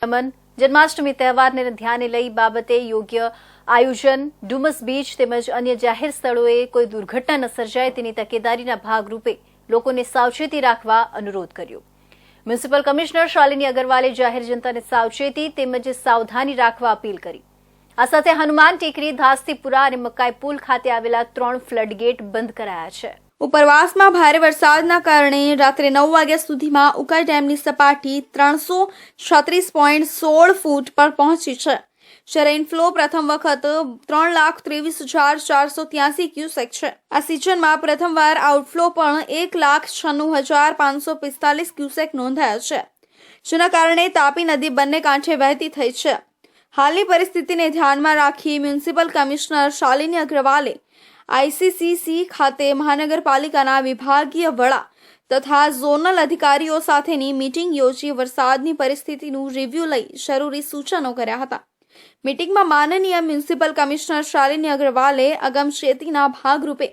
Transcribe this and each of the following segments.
જન્માષ્ટમી તહેવારને ધ્યાને લઈ બાબતે યોગ્ય આયોજન ડુમસ બીચ તેમજ અન્ય જાહેર સ્થળોએ કોઈ દુર્ઘટના ન સર્જાય તેની તકેદારીના ભાગરૂપે લોકોને સાવચેતી રાખવા અનુરોધ કર્યો। મ્યુનિસિપલ કમિશનર શાલિની અગરવાલે જાહેર જનતાને સાવચેતી તેમજ સાવધાની રાખવા અપીલ કરી। આ સાથે હનુમાન ટેકરી, ધાસ્તીપુરા અને મકાઈ પુલ ખાતે આવેલા 3 ફ્લડગેટ બંધ કરાયા છે। ઉપરવાસમાં ભારે વરસાદના કારણે રાત્રે 9 વાગ્યા સુધીમાં ઉકાઈ ડેમની સપાટી 336.16 ફૂટ પર પહોંચી છે, જ્યારે ઇનફ્લો પ્રથમ વખત 3,23,483 ક્યુસેક છે। આ સિઝનમાં પ્રથમવાર આઉટફ્લો પણ 1,96,545 ક્યુસેક નોંધાયા છે, જેના કારણે તાપી નદી બંને કાંઠે વહેતી થઈ છે। હાલની પરિસ્થિતિને ધ્યાનમાં રાખી મ્યુનિસિપલ કમિશનર શાલિની અગ્રવાલે આઈસીસીસી ખાતે મહાનગરપાલિકાના વિભાગીય વડા તથા ઝોનલ અધિકારીઓ સાથેની મીટિંગ યોજી વરસાદની પરિસ્થિતિનું રિવ્યુ લઈ જરૂરી સૂચનો કર્યા હતા। મીટિંગમાં માનનીય મ્યુનિસિપલ કમિશનર શાલિની અગ્રવાલે અગમચેતીના ભાગરૂપે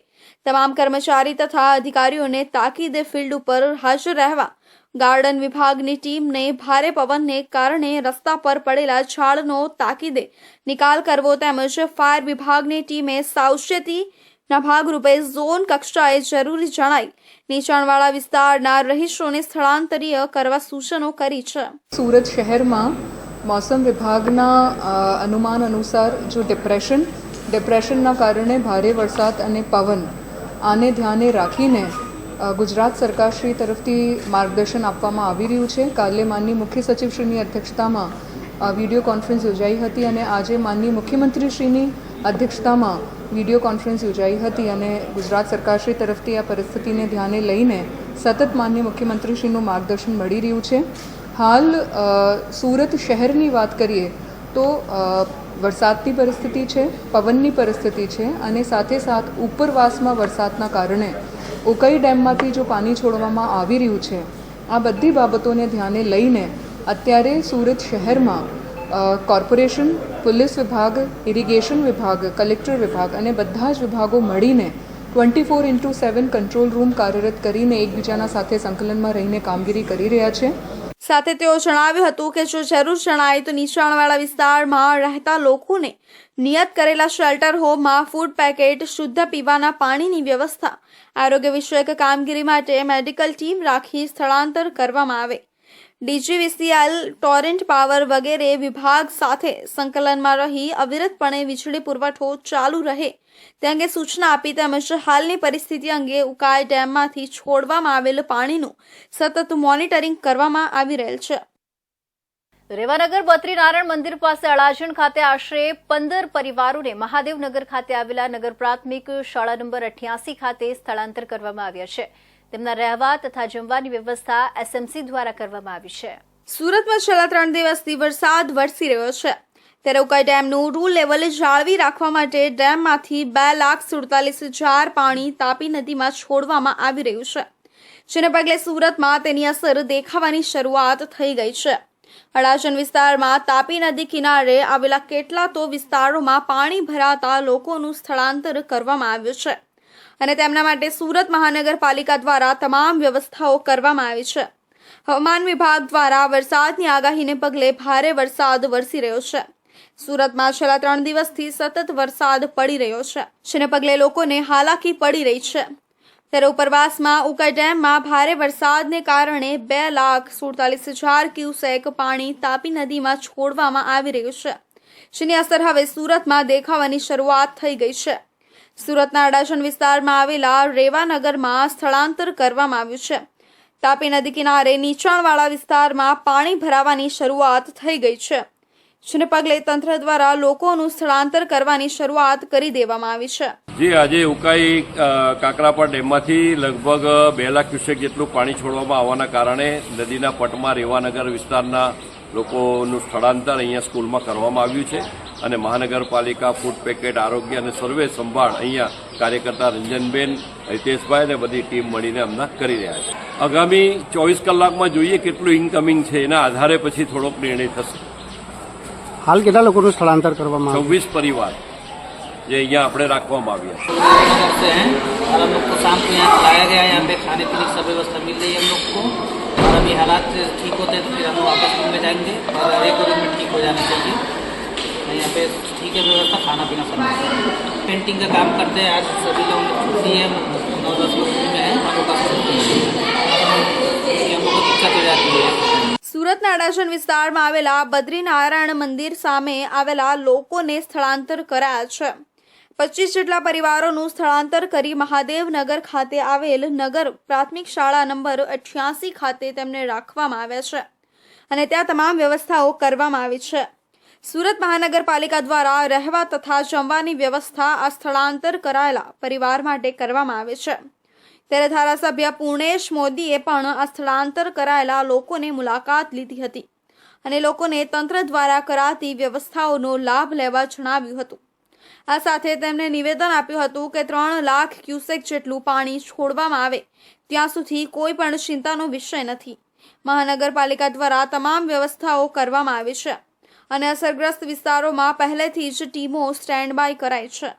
તમામ કર્મચારી તથા અધિકારીઓને તાકીદે ફિલ્ડ ઉપર હાજર રહેવા, ગાર્ડન વિભાગની ટીમને ભારે પવનને કારણે રસ્તા પર પડેલા ઝાડનો તાકીદે નિકાલ કરવો તેમજ ફાયર વિભાગની ટીમે સાવચેતીના ભાગરૂપે ઝોન કક્ષાએ જરૂરી જણાઈ નીચાણવાળા વિસ્તારના રહીશોને સ્થળાંતરીય કરવા સૂચનો કરી છે। सूरत शहर में मौसम विभागना अनुमान अनुसार जो डिप्रेशनना कारणे भारे वरसाद અને પવન આને ધ્યાને રાખીને ગુજરાત સરકાર શ્રી તરફથી માર્ગદર્શન આપવામાં આવી રહ્યું છે। કાલે માનનીય મુખ્ય સચિવશ્રીની અધ્યક્ષતામાં વિડીયો કોન્ફરન્સ યોજાઈ હતી અને આજે માનનીય મુખ્યમંત્રીશ્રીની અધ્યક્ષતામાં વિડીયો કોન્ફરન્સ યોજાઈ હતી અને ગુજરાત સરકાર શ્રી તરફથી આ પરિસ્થિતિને ધ્યાને લઈને સતત માનનીય મુખ્યમંત્રીશ્રીનું માર્ગદર્શન મળી રહ્યું છે। હાલ સુરત શહેરની વાત કરીએ તો વરસાદની પરિસ્થિતિ છે, પવનની પરિસ્થિતિ છે અને સાથે સાથ ઉપરવાસમાં વરસાદના કારણે ઉકાઈ ડેમમાંથી જો પાણી છોડવામાં આવી રહ્યું છે, આ બધી બાબતોને ધ્યાને લઈને અત્યારે સુરત શહેરમાં કોર્પોરેશન, પોલીસ વિભાગ, ઇરિગેશન વિભાગ, કલેક્ટર વિભાગ અને બધા જ વિભાગો મળીને 24/7 કંટ્રોલ રૂમ કાર્યરત કરીને એકબીજાના સાથે સંકલનમાં રહીને કામગીરી કરી રહ્યા છે। સાથે તેઓ જણાવ્યું હતું કે જો જરૂર જણાય તો નીચાણવાળા વિસ્તારમાં રહેતા લોકોને નિયત કરેલા શેલ્ટર હોમમાં ફૂડ પેકેટ, શુદ્ધ પીવાના પાણીની વ્યવસ્થા, આરોગ્ય વિષયક કામગીરી માટે મેડિકલ ટીમ રાખી સ્થળાંતર કરવામાં આવે। ડીજીવીસીએલ, ટોરેન્ટ પાવર વગેરે વિભાગ સાથે સંકલનમાં રહી અવિરતપણે વીજળી પુરવઠો ચાલુ રહે તે અંગે સૂચના આપી તેમજ હાલની પરિસ્થિતિ અંગે ઉકાઈ ડેમમાંથી છોડવામાં આવેલ પાણીનું સતત મોનિટરિંગ કરવામાં આવી રહેલ છે। રેવાનગર બદ્રીનારાયણ મંદિર પાસે અડાજણ ખાતે આશરે 15 પરિવારોને મહાદેવનગર ખાતે આવેલા નગર પ્રાથમિક શાળા નંબર 88 ખાતે સ્થળાંતર કરવામાં આવ્યા છે। તેમના રહેવા તથા જમવાની વ્યવસ્થા એસએમસી દ્વારા કરવામાં આવી છે। સુરતમાં છેલ્લા 3 દિવસથી વરસાદ વરસી રહ્યો છે, ત્યારે ઉકાઈ ડેમનું રૂલ લેવલ જાળવી રાખવા માટે ડેમમાંથી 2,47,000 પાણી તાપી નદીમાં છોડવામાં આવી રહ્યું છે, જેને પગલે સુરતમાં તેની અસર દેખાવાની શરૂઆત થઈ ગઈ છે। અડાજણ વિસ્તારમાં તાપી નદી કિનારે આવેલા કેટલા તો વિસ્તારોમાં પાણી ભરાતા લોકોનું સ્થળાંતર કરવામાં આવ્યું છે અને તેમના માટે સુરત મહાનગરપાલિકા દ્વારા તમામ વ્યવસ્થાઓ કરવામાં આવી છે। હવામાન વિભાગ દ્વારા વરસાદની આગાહીને પગલે ભારે વરસાદ વરસી રહ્યો છે। સુરતમાં છેલ્લા 3 દિવસથી સતત વરસાદ પડી રહ્યો છે, જેને પગલે લોકોને હાલાકી પડી રહી છે। ત્યારે ઉપરવાસમાં ઉકાઈ ડેમમાં ભારે વરસાદને કારણે 2,47,000 ક્યુસેક પાણી તાપી નદીમાં છોડવામાં આવી રહ્યું છે, જેની અસર હવે સુરતમાં દેખાવાની શરૂઆત થઈ ગઈ છે। સુરતના અડાજણ વિસ્તારમાં આવેલા રેવાનગરમાં સ્થળાંતર કરવામાં આવ્યું છે। તાપી નદી કિનારે નીચાણવાળા વિસ્તારમાં પાણી ભરાવાની શરૂઆત થઈ ગઈ છે, જેને પગલે તંત્ર દ્વારા લોકોનું સ્થળાંતર કરવાની શરૂઆત કરી દેવામાં આવી છે। જે આજે ઉકાઈ કાકરાપર ડેમમાંથી લગભગ 2 લાખ ક્યુસેક જેટલું પાણી છોડવામાં આવવાના કારણે નદીના પટમાં રેવાનગર વિસ્તારના લોકોનું સ્થળાંતર અહીંયા સ્કૂલમાં કરવામાં આવ્યું છે અને મહાનગરપાલિકા, ફૂડ પેકેટ, આરોગ્ય અને સર્વે સંભાળ અહીંયા કાર્યકર્તા રંજનબેન, હિતેશભાઈ અને બધી ટીમ મળીને હમણાં કરી રહ્યા છે। આગામી 24 કલાકમાં જોઈએ કેટલું ઇનકમિંગ છે, એના આધારે પછી થોડોક નિર્ણય થશે। હાલ કેટલા લોકોનું સ્થળાંતર કરવામાં આવ્યું? 26 પરિવાર જે અહીંયા આપણે રાખવામાં આવ્યા છે। और हम लोग को शाम को यहाँ लाया गया है, यहाँ पे खाने पीने की सब व्यवस्था मिल रही है हम लोग को। अभी हालात ठीक होते हैं तो फिर हम वापस रूम में जाएंगे और 1 रूम में ठीक हो जाना चाहिए। यहाँ पे ठीक है व्यवस्था, खाना पीना सब मिलता है। पेंटिंग का काम करते हैं, आज सभी लोग छुट्टी है, 9-10 लोग रूम में हैं, हम लोग पास छुट्टी है, हम लोग को दिक्कत हो जाती है। સુરતના અડાજણ વિસ્તારમાં આવેલા બદ્રીનારાયણ મંદિર સામે આવેલા લોકોને સ્થળાંતર કરાયા છે। 25 જેટલા પરિવારોનું સ્થળાંતર કરી મહાદેવનગર ખાતે આવેલ નગર પ્રાથમિક શાળા નંબર 88 ખાતે તેમને રાખવામાં આવ્યા છે અને ત્યાં તમામ વ્યવસ્થાઓ કરવામાં આવી છે। સુરત મહાનગરપાલિકા દ્વારા રહેવા તથા જમવાની વ્યવસ્થા આ સ્થળાંતર કરાયેલા પરિવાર માટે કરવામાં આવે છે। ત્યારે ધારાસભ્ય પૂર્ણેશ મોદીએ પણ આ સ્થળાંતર કરાયેલા લોકોને મુલાકાત લીધી હતી અને લોકોને તંત્ર દ્વારા કરાતી વ્યવસ્થાઓનો લાભ લેવા જણાવ્યું હતું। આ સાથે તેમણે નિવેદન આપ્યું હતું કે 3 લાખ ક્યુસેક જેટલું પાણી છોડવામાં આવે ત્યાં સુધી કોઈ પણ ચિંતાનો વિષય નથી। મહાનગરપાલિકા દ્વારા તમામ વ્યવસ્થાઓ કરવામાં આવી છે અને અસરગ્રસ્ત વિસ્તારોમાં પહેલેથી જ ટીમો સ્ટેન્ડ બાય કરાઈ છે।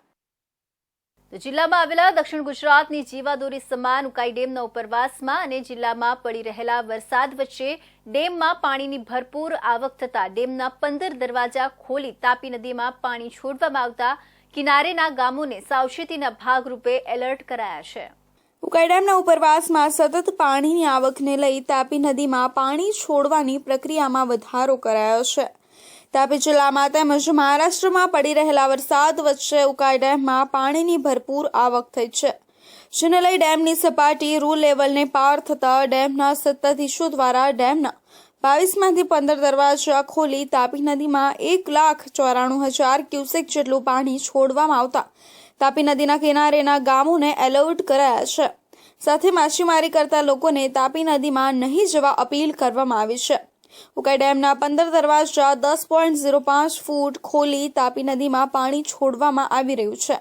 તો જિલ્લામાં આવેલા દક્ષિણ ગુજરાતની જીવાદોરી સમાન ઉકાઈ ડેમના ઉપરવાસમાં અને જિલ્લામાં પડી રહેલા વરસાદ વચ્ચે ડેમમાં પાણીની ભરપૂર આવક થતા ડેમના 15 દરવાજા ખોલી તાપી નદીમાં પાણી છોડવામાં આવતા કિનારેના ગામોને સાવચેતીના ભાગરૂપે એલર્ટ કરાયા છે। ઉકાઈ ડેમના ઉપરવાસમાં સતત પાણીની આવકને લઈ તાપી નદીમાં પાણી છોડવાની પ્રક્રિયામાં વધારો કરાયો છે। તાપી જિલ્લામાં તેમજ મહારાષ્ટ્રમાં પડી રહેલા વરસાદ વચ્ચે ઉકાઈ ડેમમાં પાણીની ભરપૂર આવક થઈ છે, જેને લઈ ડેમની સપાટી રૂ લેવલને પાર થતા ડેમના સત્તાધીશો દ્વારા ડેમના 22માંથી 15 દરવાજા ખોલી તાપી નદીમાં 1,94,000 ક્યુસેક જેટલું પાણી છોડવામાં આવતા તાપી નદીના કિનારેના ગામોને એલર્ટ કરાયા છે। સાથે માછીમારી કરતા લોકોને તાપી નદીમાં નહીં જવા અપીલ કરવામાં આવી છે। ઉકાઈ ડેમના 15 દરવાજા 10.05 ફૂટ ખોલી તાપી નદીમાં પાણી છોડવામાં આવી રહ્યું છે।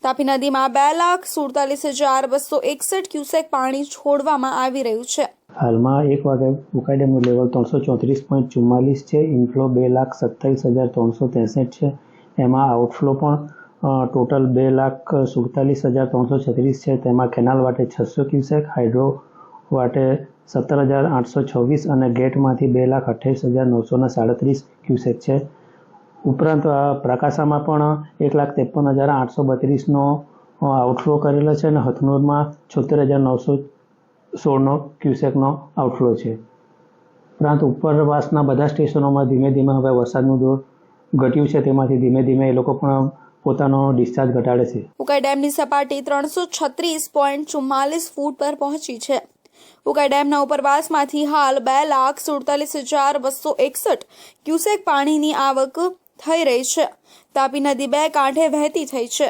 તાપી નદીમાં 2,47,261 ક્યુસેક પાણી છોડવામાં આવી રહ્યું છે। હાલમાં 1 વાગે ઉકાઈ ડેમનું લેવલ 334.44 છે, ઇનફ્લો 2,27,363 છે, એમાં આઉટફ્લો પણ ટોટલ 2,47,336 છે। તેમાં કેનાલ વાટે 600 ક્યુસેક, હાઇડ્રો વાટે 17,826 અને ગેટમાંથી 2,28,937 ક્યુસેક છે। ઉપરાંત પ્રકાશામાં પણ 1,53,832નો આઉટફ્લો કરેલો છે અને હથનોરમાં 76,916નો ક્યુસેકનો આઉટફ્લો છે। ઉપરાંત ઉપરવાસના બધા સ્ટેશનોમાં ધીમે ધીમે હવે વરસાદનું જોર ઘટ્યું છે, તેમાંથી ધીમે ધીમે એ લોકો પણ પોતાનો ડિસ્ચાર્જ ઘટાડે છે। ઉકાઈ ડેમની સપાટી 336.44 ફૂટ પર પહોંચી છે। ઉકાઈ ડેમના ઉપરવાસમાંથી હાલ 2,47,261 ક્યુસેક પાણીની આવક થઈ રહી છે। તાપી નદી 2 કાંઠે વહેતી થઈ છે।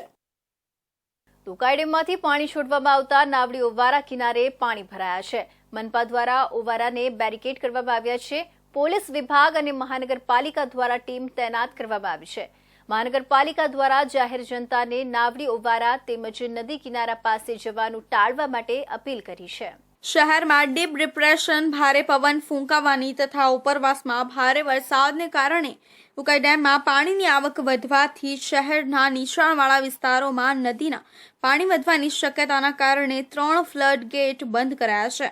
ઉકાઈ ડેમમાંથી પાણી છોડવામાં આવતા નાવડી ઓવારા કિનારે પાણી ભરાયા છે। મનપા દ્વારા ઓવારાને બેરિકેડ કરવામાં આવ્યા છે। પોલીસ વિભાગ અને મહાનગરપાલિકા દ્વારા ટીમ તૈનાત કરવામાં આવી છે। મહાનગરપાલિકા દ્વારા જાહેર જનતાને નાવડી ઓવારા તેમજ નદી કિનારા પાસે જવાનું ટાળવા માટે અપીલ કરી છે। શહેરમાં ડીપ ડિપ્રેશન, ભારે પવન ફૂંકાવાની તથા ઉપરવાસમાં ભારે વરસાદને કારણે ઉકાઈ ડેમમાં પાણીની આવક વધવાથી શહેરના નીચાણવાળા વિસ્તારોમાં નદીના પાણી વધવાની શક્યતાના કારણે 3 ફ્લડ ગેટ બંધ કરાયા છે।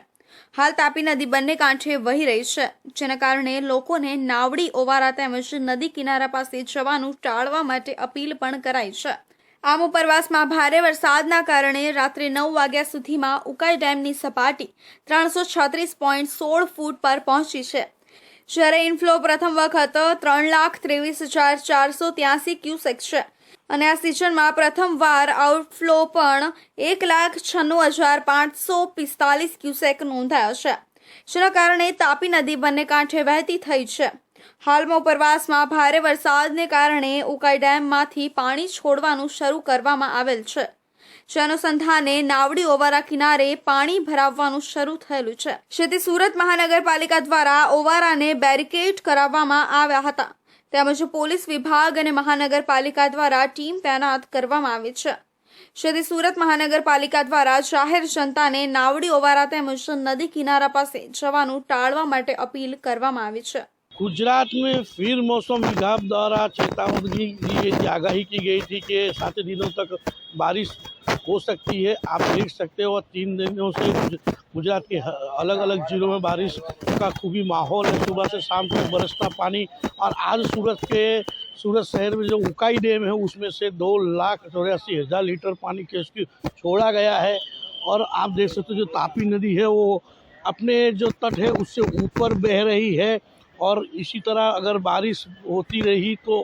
હાલ તાપી નદી બંને કાંઠે વહી રહી છે, જેના કારણે લોકોને નાવડી ઓવારા તેમજ નદી કિનારા પાસે જવાનું ટાળવા માટે અપીલ પણ કરાઈ છે। આમ ઉપરવાસમાં ભારે વરસાદના કારણે રાત્રે 9 વાગ્યા સુધીમાં ઉકાઈ ડેમની સપાટી 336.16 ફૂટ પર પહોંચી છે, જ્યારે ઇનફ્લો પ્રથમ વખત 3,23,483 ક્યુસેક છે અને આ સિઝનમાં પ્રથમવાર આઉટફ્લો પણ 1,96,545 ક્યુસેક નોંધાયો છે, જેના કારણે તાપી નદી બંને કાંઠે વહેતી થઈ છે। હાલમાં ઉપરવાસમાં ભારે વરસાદને કારણે ઉકાઈ ડેમમાંથી પાણી છોડવાનું શરૂ કરવામાં આવેલ છે, જે અનુસંધાને નાવડી ઓવારા કિનારે પાણી ભરાવવાનું શરૂ થયેલું છે। જેથી સુરત મહાનગરપાલિકા દ્વારા ઓવારાને બેરિકેડ કરાવવામાં આવ્યા હતા, તેમજ પોલીસ વિભાગ અને મહાનગરપાલિકા દ્વારા ટીમ તૈનાત કરવામાં આવી છે। જેથી સુરત મહાનગરપાલિકા દ્વારા જાહેર જનતાને નાવડી ઓવારા તેમજ નદી કિનારા પાસે જવાનું ટાળવા માટે અપીલ કરવામાં આવી છે। गुजरात में फिर मौसम विभाग द्वारा चेतावनी की आगाही की गई थी कि 7 दिनों तक बारिश हो सकती है। आप देख सकते हो 3 दिनों से गुजरात के अलग अलग जिलों में बारिश का खूबी माहौल है। सुबह से शाम तक बरसता पानी। और आज सूरत शहर में जो उकाई डैम है उसमें से 2,84,000 लीटर पानी रेस्क्यू छोड़ा गया है। और आप देख सकते हो जो तापी नदी है वो अपने जो तट है उससे ऊपर बह रही है। और इसी तरह अगर बारिश होती रही तो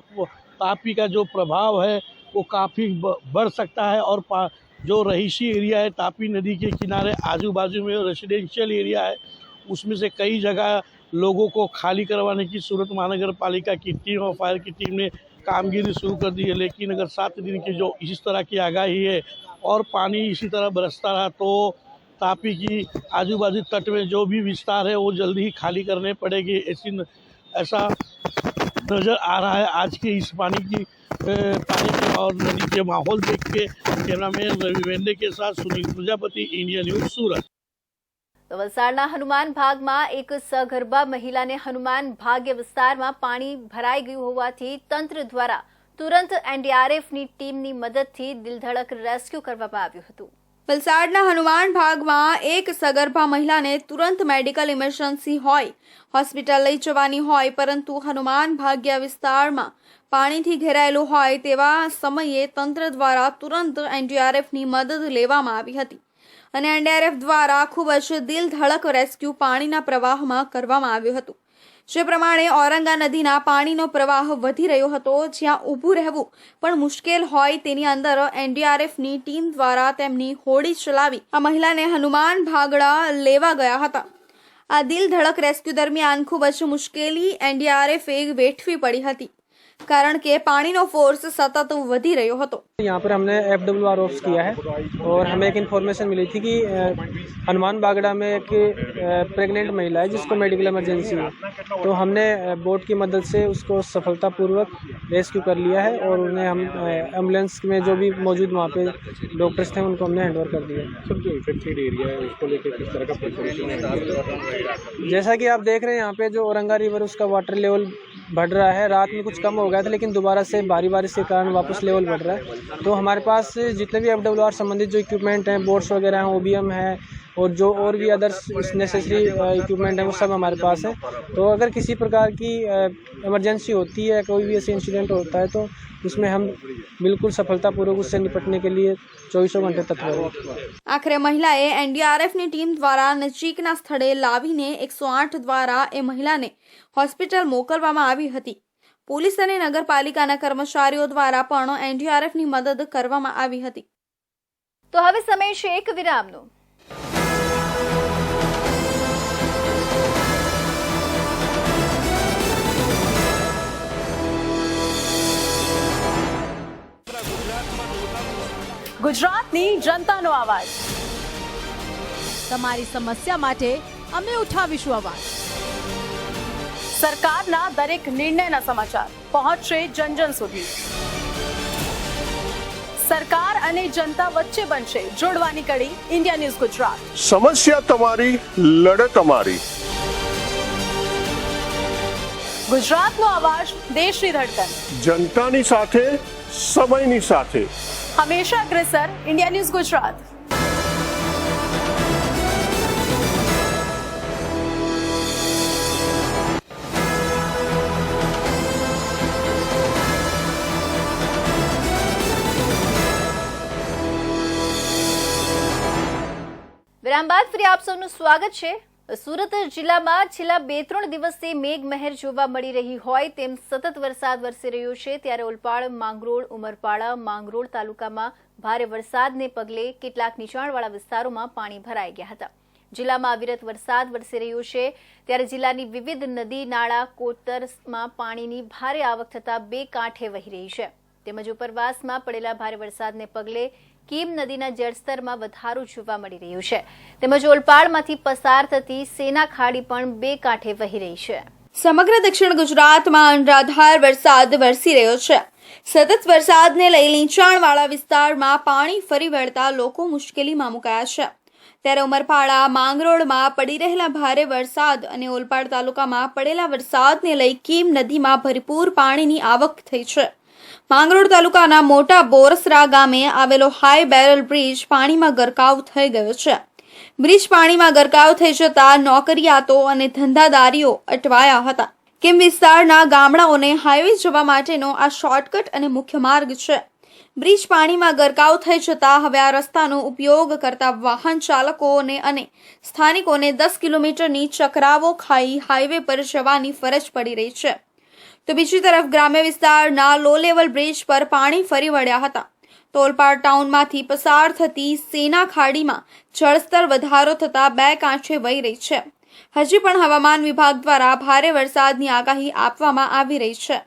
तापी का जो प्रभाव है वो काफ़ी बढ़ सकता है। और जो रहीशी एरिया है तापी नदी के किनारे आजू बाजू में रेसिडेंशियल एरिया है उसमें से कई जगह लोगों को खाली करवाने की सूरत महानगर पालिका की टीम और फायर की टीम ने कामगिरी शुरू कर दी है। लेकिन अगर 7 दिन की जो इस तरह की आगाही है और पानी इसी तरह बरसता रहा तो तापी की आजू बाजू तट में जो भी विस्तार है वो जल्दी ही खाली करने पड़ेगी। ऐसा नज़र आ रहा है आज के इस पानी के और नदी के माहौल देख के। कैमरामैन रवि वेंडे के साथ सुनील प्रजापति, इंडिया न्यूज, सूरत। તો વલસાડના હનુમાન ભાગમાં એક સગર્ભા મહિલાને હનુમાન ભાગ્ય વિસ્તારમાં પાણી ભરાઈ ગયું હોવાથી તંત્ર દ્વારા તુરંત એનડીઆરએફની ટીમની મદદથી દિલધડક રેસ્ક્યુ કરવામાં આવ્યું હતું। વલસાડના હનુમાન ભાગમાં એક સગર્ભા મહિલાને તુરંત મેડિકલ ઇમરજન્સી હોય હોસ્પિટલ લઈ જવાની હોય, પરંતુ હનુમાન ભાગ્ય વિસ્તારમાં પાણીથી ઘેરાયેલું હોય તેવા સમયે તંત્ર દ્વારા તુરંત એનડીઆરએફની મદદ લેવામાં આવી હતી અને એનડીઆરએફ દ્વારા ખૂબ જ દિલધડક રેસ્ક્યુ પાણીના પ્રવાહમાં કરવામાં આવ્યું હતું। જે પ્રમાણે ઔરંગા નદીના પાણીનો પ્રવાહ વધી રહ્યો હતો, જ્યાં ઊભું રહેવું પણ મુશ્કેલ હોય તેની અંદર એનડીઆરએફની ટીમ દ્વારા તેમની હોડી ચલાવી આ મહિલાને હનુમાન ભાગડા લેવા ગયા હતા। આ દિલધડક રેસ્ક્યુ દરમિયાન ખૂબ જ મુશ્કેલી એનડીઆરએફે વેઠવી પડી હતી कारण के पानी नो फोर्स सतत वधी रह्यो हतो। यहाँ पर हमने FWR ऑफ किया है और हमें एक इन्फॉर्मेशन मिली थी कि हनुमान बागड़ा में एक प्रेग्नेंट महिला है जिसको मेडिकल इमरजेंसी है। तो हमने बोट की मदद से उसको सफलतापूर्वक रेस्क्यू कर लिया है और उन्हें हम एम्बुलेंस में जो भी मौजूद वहाँ पे डॉक्टर्स थे उनको हमने हैंडओवर कर दिया। सर जो इफेक्टेड एरिया है उसको लेकर किस तरह का प्रिपरेशन है? जैसा कि आप देख रहे हैं यहाँ पे जो औरंगा रिवर उसका वाटर लेवल बढ़ रहा है। रात में कुछ कम हो गया था लेकिन दोबारा से भारी बारिश के कारण वापस लेवल बढ़ रहा है। तो हमारे पास जितने भी FWR संबंधित जो इक्विपमेंट हैं, बोट्स वगैरह हैं, OBM है और जो और भी अदर्स नेसेसरी इक्विपमेंट है वो सब हमारे पास है। तो अगर किसी प्रकार की इमरजेंसी होती है, कोई भी ऐसे इंसिडेंट होता है तो उसमें हम बिल्कुल सफलतापूर्वक उससे निपटने के लिए 24 घंटे तत्पर हैं। आखिर महिलाए एनडीआरएफની ટીમ દ્વારા નજીકના સ્થળે લાવીને 108 દ્વારા એ મહિલાને હોસ્પિટલ મોકલવામાં આવી હતી। પોલીસ અને નગરપાલિકાના કર્મચારીઓ દ્વારા પણ એનડીઆરએફની મદદ કરવામાં આવી હતી। તો હવે સમય છે એક વિરામનો। ગુજરાતની જનતાનો અવાજ, તમારી સમસ્યા માટે અમે ઉઠાવીશું અવાજ। સરકારના દરેક નિર્ણયના સમાચાર પહોંચશે જન જન સુધી। સરકાર અને જનતા વચ્ચે બનશે જોડવાની કડી ઇન્ડિયા ન્યૂઝ ગુજરાત। સમસ્યા તમારી, લડત અમારી। ગુજરાતનો અવાજ, દેશની ધડકન, જનતાની સાથે, સમયની સાથે, હંમેશા અગ્રેસર ઇન્ડિયા ન્યૂઝ ગુજરાત। વિરામ બાદ ફરી આપ સૌનું સ્વાગત છે। સુરત જિલ્લામાં છેલ્લા 2-3 દિવસથી મેઘમહેર જોવા મળી રહી હોય તેમ સતત વરસાદ વરસી રહ્યો છે। ત્યારે ઓલપાડ, માંગરોળ, ઉમરપાડા, માંગરોળ તાલુકામાં ભારે વરસાદને પગલે કેટલાક નીચાણવાળા વિસ્તારોમાં પાણી ભરાઈ ગયા હતા। જિલ્લામાં અવિરત વરસાદ વરસી રહ્યો છે ત્યારે જિલ્લાની વિવિધ નદી, નાળા, કોતરમાં પાણીની ભારે આવક થતા 2 કાંઠે વહી રહી છે। તેમજ ઉપરવાસમાં પડેલા ભારે વરસાદને પગલે કીમ નદીના જળસ્તરમાં વધારો જોવા મળી રહ્યો છે। તેમજ ઓલપાડમાંથી પસાર થતી સેના ખાડી પણ 2 કાંઠે વહી રહી છે। સમગ્ર દક્ષિણ ગુજરાતમાં અનરાધાર વરસાદ વરસી રહ્યો છે। સતત વરસાદને લઈ નીચાણવાળા વિસ્તારમાં પાણી ફરી વળતા લોકો મુશ્કેલીમાં મુકાયા છે। ત્યારે ઉમરપાડા, માંગરોળમાં પડી રહેલા ભારે વરસાદ અને ઓલપાડ તાલુકામાં પડેલા વરસાદને લઈ કીમ નદીમાં ભરપૂર પાણીની આવક થઈ છે। માંગરોળ તાલુકાના મોટા બોરસરા ગામે આવેલો હાઈ બેરલ બ્રિજ પાણીમાં ગરકાવ થઈ ગયો છે। બ્રિજ પાણીમાં ગરકાવ થઈ જતા નોકરિયાતો અને ધંધાદારીઓ અટવાયા હતા. કેમ વિસ્તારના ગામડાઓને હાઈવે જવા માટેનો આ શોર્ટકટ અને મુખ્ય માર્ગ છે. બ્રિજ પાણીમાં ગરકાવ થઈ જતા હવે આ રસ્તાનો ઉપયોગ કરતા વાહન ચાલકોને અને સ્થાનિકોને 10 કિલોમીટરની ચક્રાવો ખાઈ હાઈવે પર જવાની ફરજ પડી રહી છે. તો બીજી તરફ ગ્રામ્ય વિસ્તારના લો લેવલ બ્રિજ પર પાણી ફરી વળ્યા હતા. તોલપાડ ટાઉનમાંથી પસાર થતી સેના ખાડીમાં જળસ્તર વધારો થતા 2 કાંઠે વહી રહી છે. હજી પણ હવામાન વિભાગ દ્વારા ભારે વરસાદની આગાહી આપવામાં આવી રહી છે.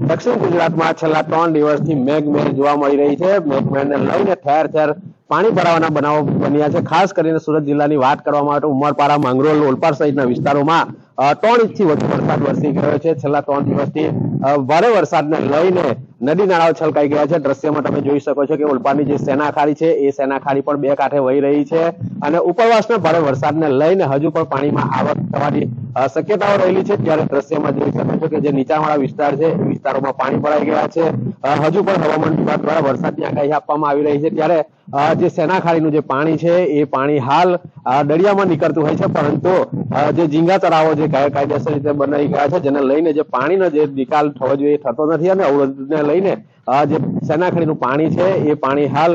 દક્ષિણ ગુજરાતમાં છેલ્લા 3 દિવસથી મેઘમહેર જોવા મળી રહી છે. મેઘમહેરને લઈને ઠેર ઠેર પાણી ભરાવાના બનાવો બન્યા છે. ખાસ કરીને સુરત જિલ્લાની વાત કરવામાં આવે તો ઉમરપાડા, માંગરોળ, ઓલપાડ સહિતના વિસ્તારોમાં 3 ઇંચથી વધુ વરસાદ વરસી ગયો છે. છેલ્લા 3 દિવસથી ભારે વરસાદને લઈને નદી નાળાઓ છલકાઈ ગયા છે. દ્રશ્યમાં તમે જોઈ શકો છો કે ઓલપાડની જે સેના ખાડી છે એ સેના ખાડી પણ 2 કાંઠે વહી રહી છે અને ઉપરવાસના ભારે વરસાદને લઈને હજુ પણ પાણીમાં આવક થવાની શક્યતાઓ રહેલી છે. ત્યારે દ્રશ્યમાં જોઈ શકો છો કે જે નીચાણવાળા વિસ્તાર છે એ વિસ્તારોમાં પાણી ભરાઈ ગયા છે. હજુ પણ હવામાન વિભાગ દ્વારા વરસાદની આગાહી આપવામાં આવી રહી છે. ત્યારે જે સેના ખાડીનું જે પાણી છે એ પાણી હાલ દરિયામાં નીકળતું હોય છે, પરંતુ જે ઝીંગા તળાવો જે કાયદેસર રીતે બનાવી ગયા છે જેને લઈને જે પાણીનો જે નિકાલ થવો જોઈએ થતો નથી અને અવરોધને લઈને જે સેના ખાડીનું પાણી છે એ પાણી હાલ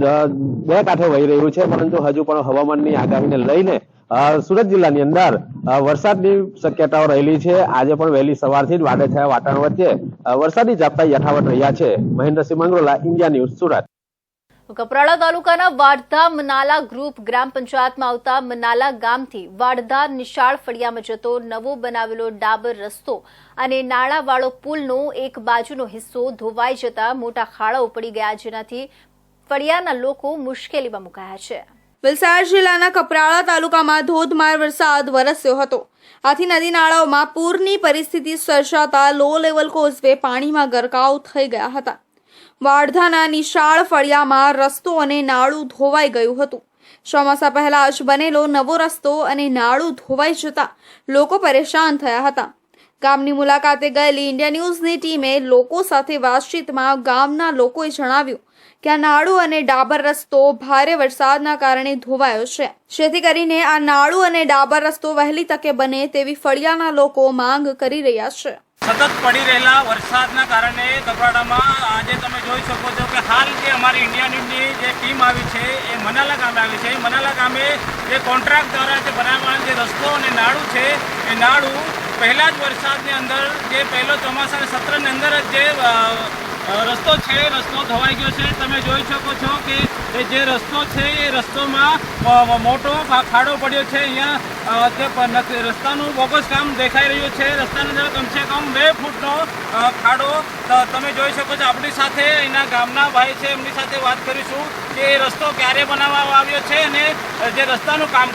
2 કાંઠે વહી રહ્યું છે. પરંતુ હજુ પણ હવામાનની આગાહીને લઈને સુરત જિલ્લાની અંદર વરસાદની શક્યતાઓ રહેલી છે. આજે પણ વહેલી સવારથી જ વાદળછાયા વાતાવરણ વચ્ચે વરસાદી ઝાપટા યથાવત રહ્યા છે. Mahendrasinh Mangrola, India news, Surat. કપરાડા તાલુકાના વાડધા મનાલા ગ્રુપ ગ્રામ પંચાયતમાં આવતા મનાલા ગામથી વાડધા નિશાળ ફળિયામાં જતો નવો બનાવેલો ડાબર રસ્તો અને નાળાવાળો પુલનો એક બાજુનો હિસ્સો ધોવાઈ જતા મોટા ખાડાઓ પડી ગયા, જેનાથી ફળિયાના લોકો મુશ્કેલીમાં મુકાયા છે. વલસાડ જિલ્લાના કપરાડા તાલુકામાં ધોધમાર વરસાદ વરસ્યો હતો. આથી નદી નાળાઓમાં પૂરની પરિસ્થિતિ સર્જાતા લો લેવલ કોઝવે પાણીમાં ગરકાવ થઈ ગયા હતા. વાડધાના નિશાળ ફળિયામાં રસ્તો અને નાળું ધોવાઈ ગયું હતું. ચોમાસા પહેલા જ બનેલો નવો રસ્તો અને નાળું ધોવાઈ જતા લોકો પરેશાન થયા હતા. ગામની મુલાકાતે ગયેલી ઇન્ડિયા ન્યૂઝની ટીમે લોકો સાથે વાતચીતમાં ગામના લોકોએ જણાવ્યું કે આ નાળું અને ડાબર રસ્તો ભારે વરસાદના કારણે ધોવાયો છે, જેથી કરીને આ નાળું અને ડાબર રસ્તો વહેલી તકે બને તેવી ફળિયાના લોકો માંગ કરી રહ્યા છે. સતત પડી રહેલા વરસાદના કારણે કપરાડામાં આજે તમે જોઈ શકો છો કે હાલ જે અમારી ઇન્ડિયા ન્યૂઝની જે ટીમ આવી છે એ મનાલા ગામે આવી છે. મનાલા ગામે જે કોન્ટ્રાક્ટ દ્વારા જે બનાવવાનો જે રસ્તો અને નાળું છે એ નાળું પહેલા જ વરસાદની અંદર જે પહેલો ચોમાસાના સત્રની અંદર જ જે રસ્તો છે રસ્તો ધોવાઈ ગયો છે. તમે જોઈ શકો છો કે જે રસ્તો છે એ રસ્તોમાં મોટો ખાડો પડ્યો છે. અહીંયા જે રસ્તાનું બોગસ કામ દેખાઈ રહ્યું છે. રસ્તાની અંદર કમસે કમ 2 ફૂટનો ખાડો તમે જોઈ શકો છો. આપણી સાથે એના ગામના ભાઈ છે, એમની સાથે વાત કરીશું કે એ રસ્તો ક્યારે બનાવવામાં આવ્યો છે અને જે રસ્તાનું કામ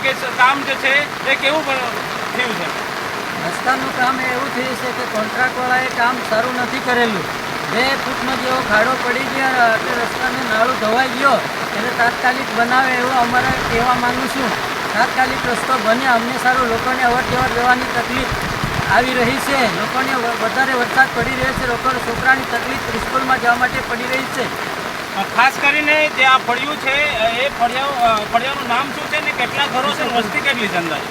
જે છે એ કેવું થયું છે. રસ્તાનું કામ એવું થયું છે કે કોન્ટ્રાક્ટવાળાએ કામ સારું નથી કરેલું. 2 ફૂટનો જેવો ખાડો પડી ગયો એટલે રસ્તાનું નાળું ધોવાઈ ગયો એટલે તાત્કાલિક બનાવે એવું અમારે કહેવા માંગુ છું. તાત્કાલિક રસ્તો બને, અમને સારું. લોકોને અવર જવાની તકલીફ આવી રહી છે. લોકોને વધારે વરસાદ પડી રહ્યો છે. લોકોને છોકરાની તકલીફ સ્કૂલમાં જવા માટે પડી રહી છે. ખાસ કરીને જે આ ફળિયું છે એ ફળિયાનું નામ શું છે ને કેટલા ઘરો છે, વસ્તી કેટલી છે અંદાજે?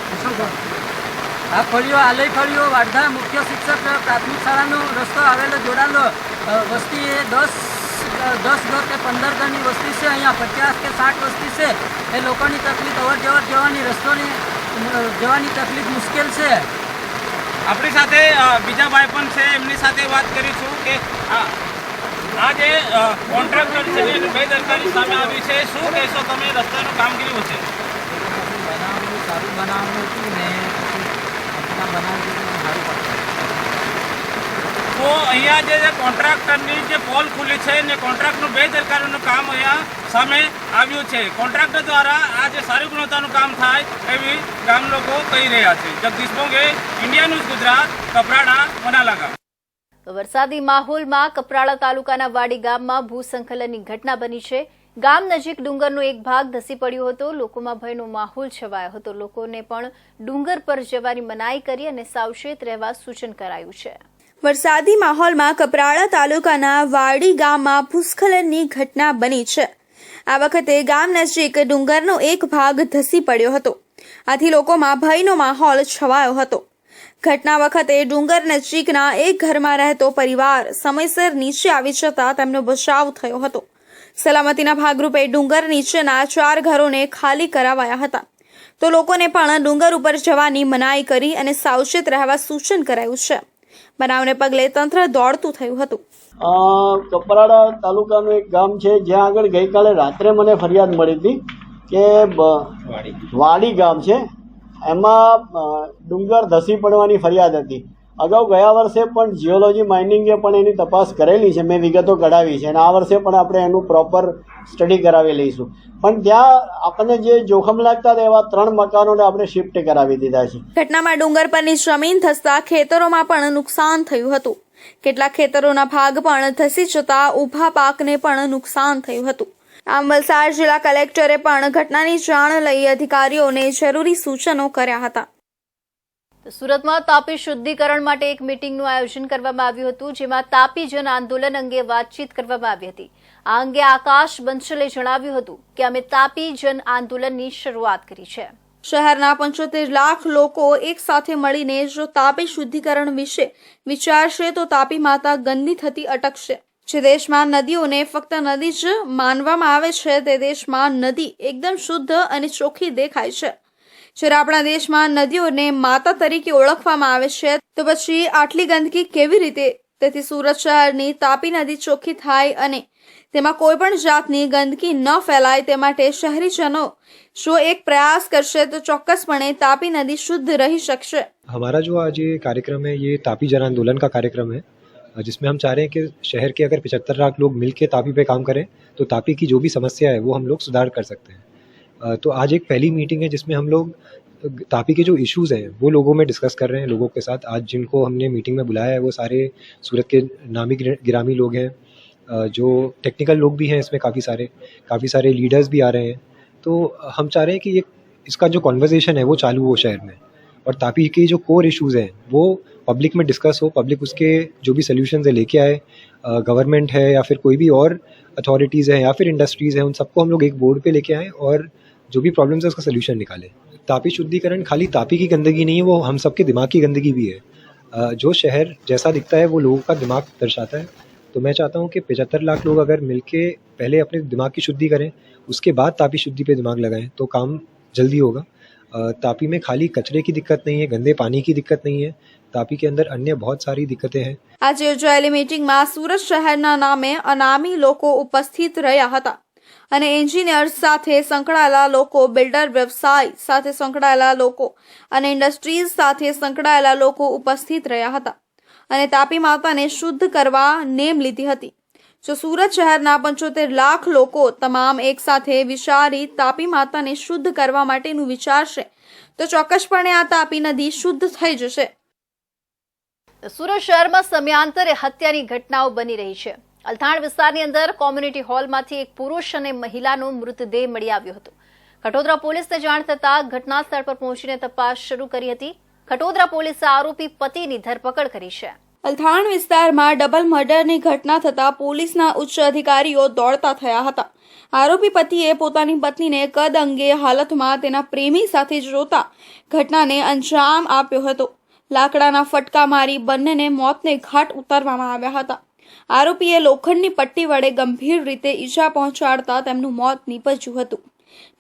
આ ફળિયો આલય ફળિયો વાડધા મુખ્ય શિક્ષક પ્રાથમિક શાળાનો રસ્તો આવેલો જોડાયેલો વસ્તી એ 10 ઘર કે 15 ઘરની વસ્તી છે. અહીંયા 50 કે 60 વસ્તી છે. એ લોકોની તકલીફ અવર જવાની રસ્તોની જવાની તકલીફ મુશ્કેલ છે. આપણી સાથે બીજા ભાઈ પણ છે, એમની સાથે વાત કરીશું કે આ જે કોન્ટ્રાક્ટર છે એની બેદરકારી સામે આવી છે. શું કહેશો તમે? રસ્તાનું કામગીરી છે સારું બનાવવાનું હતું ને તો અહીંયા જે કોન્ટ્રાક્ટરની જે પોલ ખુલી છે ને કોન્ટ્રાક્ટનું બેદરકારીનું કામ અહીંયા સામે આવ્યું છે. કોન્ટ્રાક્ટર દ્વારા આ જે સારી ગુણવત્તાનું કામ થાય એવી ગામ લોકો કહી રહ્યા છે. જગદીશ બોંગે, ઇન્ડિયા ન્યૂઝ ગુજરાત, કપરાડા, મનાલા ગામ. વરસાદી માહોલમાં કપરાડા તાલુકાના વાડી ગામમાં ભૂસ્ખલનની ઘટના બની છે. ગામ નજીક ડુંગરનો એક ભાગ ધસી પડ્યો હતો. લોકોમાં ભયનો માહોલ છવાયો હતો. લોકોને પણ ડુંગર પર જવાની મનાઈ કરી અને સાવચેત રહેવા સૂચન કરાયું છે. વરસાદી માહોલમાં કપરાડા તાલુકાના વાડી ગામમાં ભૂસ્ખલનની ઘટના બની છે. આ વખતે ગામ નજીક ડુંગરનો એક ભાગ ધસી પડ્યો હતો, આથી લોકોમાં ભયનો માહોલ છવાયો હતો. ઘટના વખતે ડુંગર નજીકના એક ઘરમાં રહેતો પરિવાર સમયસર નીચે આવી જતા તેમનો બચાવ થયો હતો. સલામતીના ભાગરૂપે ડુંગર નીચેના 4 ઘરોને ખાલી કરાવાયા હતા, તો લોકોને પણ ડુંગર ઉપર જવાની મનાઈ કરી અને સાવચેત રહેવા સૂચન કરાયું છે. બનાવને પગલે તંત્ર દોડતું થયું હતું. કપરાડા તાલુકાનું એક ગામ છે જ્યાં આગળ ગઈકાલે રાત્રે મને ફરિયાદ મળી હતી કે વાડી ગામ છે, એમાં ડુંગર ધસી પડવાની ફરિયાદ હતી. અગાઉ ગયા વર્ષે પણ જીઓલોજી માઇનિંગે પણ એની તપાસ કરેલી છે, મેં વિગતો કઢાવી છે, અને આ વર્ષે પણ આપણે એનું પ્રોપર સ્ટડી કરાવી લઈશું. પણ ત્યાં આપણને જે જોખમ લાગતા હતા એવા 3 મકાનોને આપણે શિફ્ટ કરાવી દીધા છે. ઘટનામાં ડુંગર પરની જમીન ધસતા ખેતરોમાં પણ નુકસાન થયું હતું. કેટલાક ખેતરોના ભાગ પણ ધસી જતા ઊભા પાકને પણ નુકસાન થયું હતું. આમ વલસાડ જિલ્લા કલેક્ટરે પણ ઘટનાની જાણ લઈ અધિકારીઓને જરૂરી સૂચનો કર્યા હતા. સુરતમાં તાપી શુદ્ધિકરણ માટે એક મીટિંગનું આયોજન કરવામાં આવ્યું હતું, જેમાં તાપી જન આંદોલન અંગે વાતચીત કરવામાં આવી હતી. આ અંગે આકાશ બંસલે જણાવ્યું હતું કે અમે તાપી જન આંદોલનની શરૂઆત કરી છે. શહેરના 75 લાખ લોકો એક સાથે મળીને જો તાપી શુદ્ધિકરણ વિશે વિચારશે તો તાપી માતા ગંદી થતી અટકશે. જે દેશમાં નદીઓને ફક્ત નદી જ માનવામાં આવે છે, તે દેશમાં નદી એકદમ શુદ્ધ અને ચોખ્ખી દેખાય છે. જ્યારે આપણા દેશમાં નદીઓને માતા તરીકે ઓળખવામાં આવે છે, તો પછી આટલી ગંદકી કેવી રીતે? તેથી સુરત શહેરની તાપી નદી ચોખ્ખી થાય અને તેમાં કોઈ પણ જાતની ગંદકી ન ફેલાય તે માટે શહેરીજનો जो एक प्रयास करशे तो चौक्कसपणे तापी नदी शुद्ध रही सकशे. हमारा जो आज ये कार्यक्रम है ये तापी जन आंदोलन का कार्यक्रम है, जिसमें हम चाह रहे हैं कि शहर के अगर 75 लाख लोग मिलकर तापी पे काम करें तो तापी की जो भी समस्या है वो हम लोग सुधार कर सकते हैं. तो आज एक पहली मीटिंग है जिसमें हम लोग तापी के जो इश्यूज़ हैं वो लोगों में डिस्कस कर रहे हैं लोगों के साथ. आज जिनको हमने मीटिंग में बुलाया है वो सारे सूरत के नामी गिरामी लोग हैं, जो टेक्निकल लोग भी हैं इसमें, काफ़ी सारे लीडर्स भी आ रहे हैं. तो हम चाह रहे हैं कि ये इसका जो कॉन्वर्जेसन है वो चालू हो शहर में, और तापी के जो कोर इश्यूज़ हैं वो पब्लिक में डिस्कस हो, पब्लिक उसके जो भी सोल्यूशंस है लेके आए. गवर्नमेंट है या फिर कोई भी और अथॉरिटीज़ हैं या फिर इंडस्ट्रीज़ हैं, उन सबको हम लोग एक बोर्ड पे लेके आएँ और जो भी प्रॉब्लम्स है उसका सोल्यूशन निकालें. तापी शुद्धिकरण खाली तापी की गंदगी नहीं है, वो हम सबके दिमाग की गंदगी भी है. जो शहर जैसा दिखता है वो लोगों का दिमाग दर्शाता है. तो मैं चाहता हूँ कि 75 लाख लोग अगर मिलके पहले अपने दिमाग की शुद्धि करें, उसके बाद तापी शुद्धि पे दिमाग लगाएं तो काम जल्दी होगा. तापी में खाली कचरे की दिक्कत नहीं है, गंदे पानी की दिक्कत नहीं है, तापी के अंदर अन्य बहुत सारी दिक्कतें हैं. આજે યોજાયેલી મીટિંગમાં સુરત શહેરના નામે અનામી લોકો ઉપસ્થિત રહ્યા હતા અને એન્જિનિયર્સ સાથે સંકળાયેલા લોકો, બિલ્ડર વ્યવસાય સાથે સંકળાયેલા લોકો અને ઇન્ડસ્ટ્રીઝ સાથે સંકળાયેલા લોકો ઉપસ્થિત રહ્યા હતા અને તાપી માતાને શુદ્ધ કરવા નેમ લીધી હતી. જો સુરત શહેરના 75 લાખ લોકો તમામ એક સાથે વિચારી તાપી માતાને શુદ્ધ કરવા માટેનું વિચારશે તો ચોક્કસપણે આ તાપી નદી શુદ્ધ થઈ જશે. સુરત શહેરમાં સમયાંતરે હત્યાની ઘટનાઓ બની રહી છે. અલથાણ વિસ્તારની અંદર કોમ્યુનિટી હોલમાંથી એક પુરુષ અને મહિલાનો મૃતદેહ મળી આવ્યો હતો. ખટોદરા પોલીસને જાણ થતાં ઘટના સ્થળ પર પહોંચીને તપાસ શરૂ કરી હતી. ખટોદરા પોલીસે આરોપી પતિની ધરપકડ કરી છે. અલથાણ વિસ્તારમાં ડબલ મર્ડરની ઘટના થતાં પોલીસના ઉચ્ચ અધિકારીઓ દોડતા થયા હતા. આરોપી પતિએ પોતાની પત્નીને કદ અંગે હાલતમાં તેના પ્રેમી સાથે જોતા ઘટનાને અંજામ આપ્યો હતો. લાકડાના ફટકા મારી બંનેને મોતને ઘાટ ઉતારવામાં આવ્યા હતા. આરોપીએ લોખંડની પટ્ટી વડે ગંભીર રીતે ઈજા પહોંચાડતા તેમનું મોત નીપજ્યું હતું.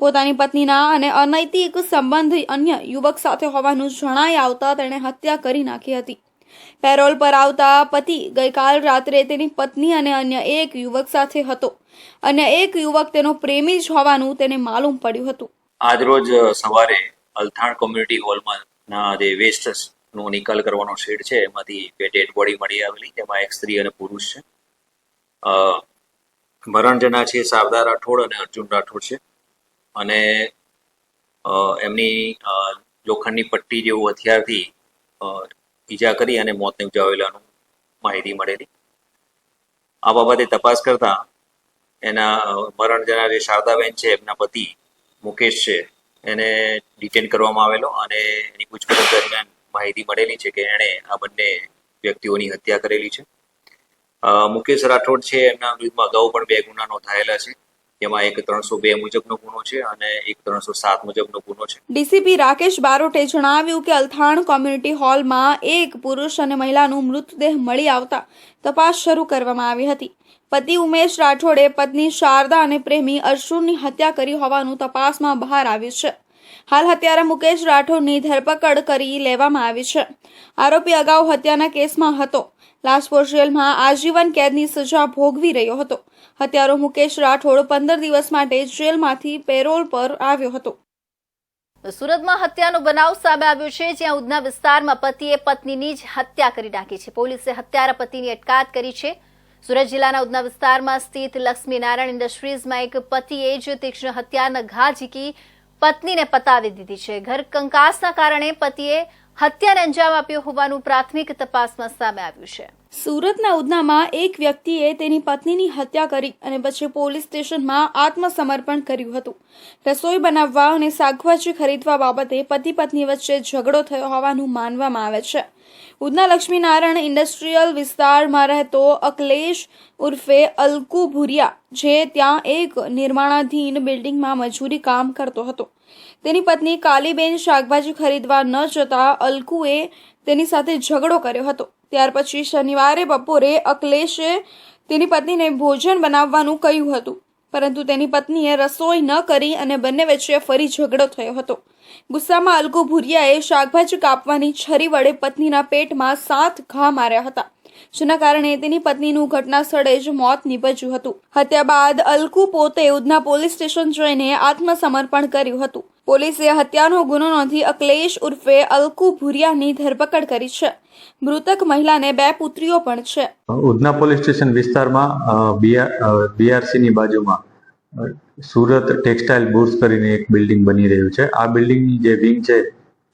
પોતાની પત્નીના અને અનૈતિક સંબંધ અન્ય યુવક સાથે હોવાનું જણાઈ આવતા તેણે હત્યા કરી નાખી હતી. પેરોલ પર આવતા પતિ ગઈકાલ રાત્રે તેની પત્ની અને અન્ય એક યુવક સાથે હતો. અન્ય એક યુવક તેનો પ્રેમી જ હોવાનું તેને માલુમ પડ્યું હતું. આજરોજ સવારે અલથાણ કોમ્યુનિટી હોલમાં જે વેસ્ટનો નિકાલ કરવાનો શેડ છે એમાંથી બે ડેડ બોડી મળી આવેલી, તેમાં એક સ્ત્રી અને પુરુષ છે. મરણજના છે શારદા રાઠોડ અને અર્જુન રાઠોડ છે, અને એમની લોખંડની પટ્ટી જેવું હથિયારથી ઈજા કરી અને મોતને ઉપજાવેલાનું માહિતી મળેલી. આ બાબતે તપાસ કરતા એના મરણ જનાર જે શારદાબેન છે એમના પતિ મુકેશ છે એને ડિટેન કરવામાં આવેલો, અને એની પૂછપરછ દરમિયાન માહિતી મળેલી છે કે એણે આ બંને વ્યક્તિઓની હત્યા કરેલી છે. મુકેશ રાઠોડ છે એમના વિરુદ્ધમાં અગાઉ પણ 2 ગુના નોંધાયેલા છે. જેમાં એક 302 મુજબનો ગુનો છે અને એક 307 મુજબનો ગુનો છે. ડીસીપી રાકેશ બારોટે જણાવ્યું કે અલથાણ કોમ્યુનિટી હોલમાં એક પુરુષ અને મહિલાનું મૃતદેહ મળી આવતા તપાસ શરૂ કરવામાં આવી હતી. પતિ ઉમેશ રાઠોડે પત્ની શારદા અને પ્રેમી અર્જુનની હત્યા કરી હોવાનું તપાસમાં બહાર આવ્યું છે. હાલ હત્યારા મુકેશ રાઠોડની ધરપકડ કરી લેવામાં આવી છે. આરોપી અગાઉ હત્યાના કેસમાં હતો. લાજપોર જેલમાં આજીવન કેદની સજા ભોગવી રહ્યો હતો. હત્યારો મુકેશ રાઠોડ 15 દિવસ માટે જેલમાંથી પેરોલ પર આવ્યો હતો. સુરતમાં હત્યાનો બનાવ સામે આવ્યો છે, જ્યાં ઉધના વિસ્તારમાં પતિએ પત્નીની જ હત્યા કરી નાખી છે. પોલીસે હત્યારા પતિની અટકાયત કરી છે. સુરત જિલ્લાના ઉધના વિસ્તારમાં સ્થિત લક્ષ્મીનારાયણ ઇન્ડસ્ટ્રીઝમાં એક પતિએ જ તીક્ષ્ણ હત્યાના ઘા ઝીકી પત્નીને પતાવી દીધી છે. ઘર કંકાસના કારણે પતિએ હત્યાને અંજામ આપ્યો હોવાનું પ્રાથમિક તપાસમાં સામે આવ્યું છે. સુરતના ઉધનામાં એક વ્યક્તિએ તેની પત્નીની હત્યા કરી અને પછી પોલીસ સ્ટેશનમાં આત્મસમર્પણ કર્યું હતું. રસોઈ બનાવવા અને શાકભાજી ખરીદવા બાબતે પતિ પત્ની વચ્ચે ઝઘડો થયો હોવાનું માનવામાં આવે છે. ઉધના લક્ષ્મીનારાયણ ઇન્ડસ્ટ્રીયલ વિસ્તારમાં રહેતો અકલેશ ઉર્ફે અલકુ ભુરિયા, જે ત્યાં એક નિર્માણાધીન બિલ્ડિંગમાં મજૂરી કામ કરતો હતો. તેની પત્ની કાલીબેન શાકભાજી ખરીદવા ન જતા અલકુએ તેની સાથે ઝઘડો કર્યો હતો. ત્યાર પછી શનિવારે બપોરે અકલેશે તેની પત્નીને ભોજન બનાવવાનું કહ્યું હતું, પરંતુ તેની પત્નીએ રસોઈ ન કરી અને બંને વચ્ચે ફરી ઝઘડો થયો હતો. ગુસ્સામાં અલકુ ભુરિયાએ શાકભાજી કાપવાની છરી વડે પત્નીના પેટમાં 7 ઘા માર્યા હતા, જેના કારણે તેની પત્નીનું ઘટના સ્થળે જ મોત નીપજ્યું હતું. હત્યા બાદ અલકુ પોતે ઉધના પોલીસ સ્ટેશન જઈને આત્મસમર્પણ કર્યું હતું. પોલીસે હત્યાનો ગુનો નોંધી અકલેશ ઉર્ફે અલકુ ભુરિયાની ધરપકડ કરી છે. મૃતક મહિલાને 2 પુત્રીઓ પણ છે. ઉધના પોલીસ સ્ટેશન વિસ્તારમાં બીઆરસીની બાજુમાં સુરત ટેક્સટાઇલ બુર્સ કરીને એક બિલ્ડિંગ બની રહ્યું છે. આ બિલ્ડિંગની જે વિંગ છે,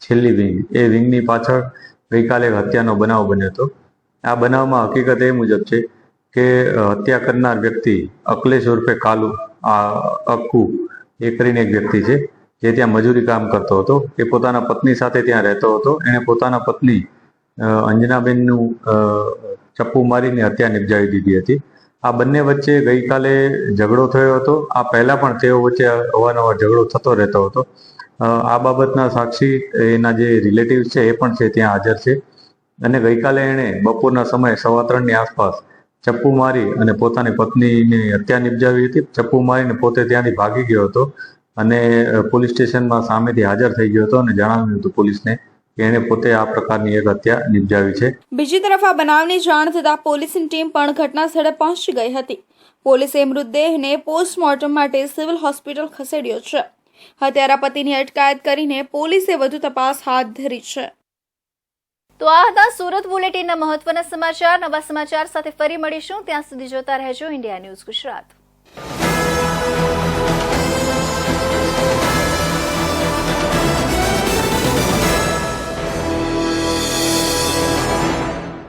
છેલ્લી વિંગ, એ વિંગની પાછળ ગઈકાલે હત્યાનો બનાવ બન્યો હતો. આ બનાવમાં હકીકત એ મુજબ છે કે હત્યા કરનાર વ્યક્તિ અકલેશ ઉર્ફે કાલુ અક્કુ એ કરીને એક વ્યક્તિ છે, જે ત્યાં મજૂરી કામ કરતો હતો. એ પોતાના પત્ની સાથે ત્યાં રહેતો હતો. એણે પોતાના પત્ની અંજનાબેનનું ચપ્પુ મારીને હત્યા નિપજાવી દીધી હતી. આ બંને વચ્ચે ગઈકાલે ઝઘડો થયો હતો. આ પહેલા પણ તેઓ વચ્ચે અવારનવાર ઝઘડો થતો રહેતો હતો. આ બાબતના સાક્ષી એના જે રિલેટિવ્સ છે એ પણ છે ત્યાં હાજર છે. અને ગઈકાલે એણે બપોરના સમયે 3:15ની આસપાસ ચપ્પુ મારી અને પોતાની પત્નીની હત્યા નિપજાવી હતી. ચપ્પુ મારીને પોતે ત્યાંથી ભાગી ગયો હતો અને પોલીસ સ્ટેશનમાં સામેથી હાજર થઈ ગયો હતો અને જણાવ્યું હતું પોલીસને કે એણે પોતે આ પ્રકારની એક હત્યા નિપજાવી છે. બીજી તરફ આ બનાવની જાણ થતાં પોલીસની ટીમ પણ ઘટના સ્થળે પહોંચી ગઈ હતી. પોલીસે મૃતદેહને પોસ્ટમોર્ટમ માટે સિવિલ હોસ્પિટલ ખસેડ્યો છે. હત્યારા પતિની અટકાયત કરીને પોલીસે વધુ તપાસ હાથ ધરી છે. તો આ હતા સુરત બુલેટિનના મહત્વના સમાચાર. નવા સમાચાર સાથે ફરી મળીશું. ત્યાં સુધી જોતા રહેજો ઇન્ડિયા ન્યૂઝ ગુજરાત.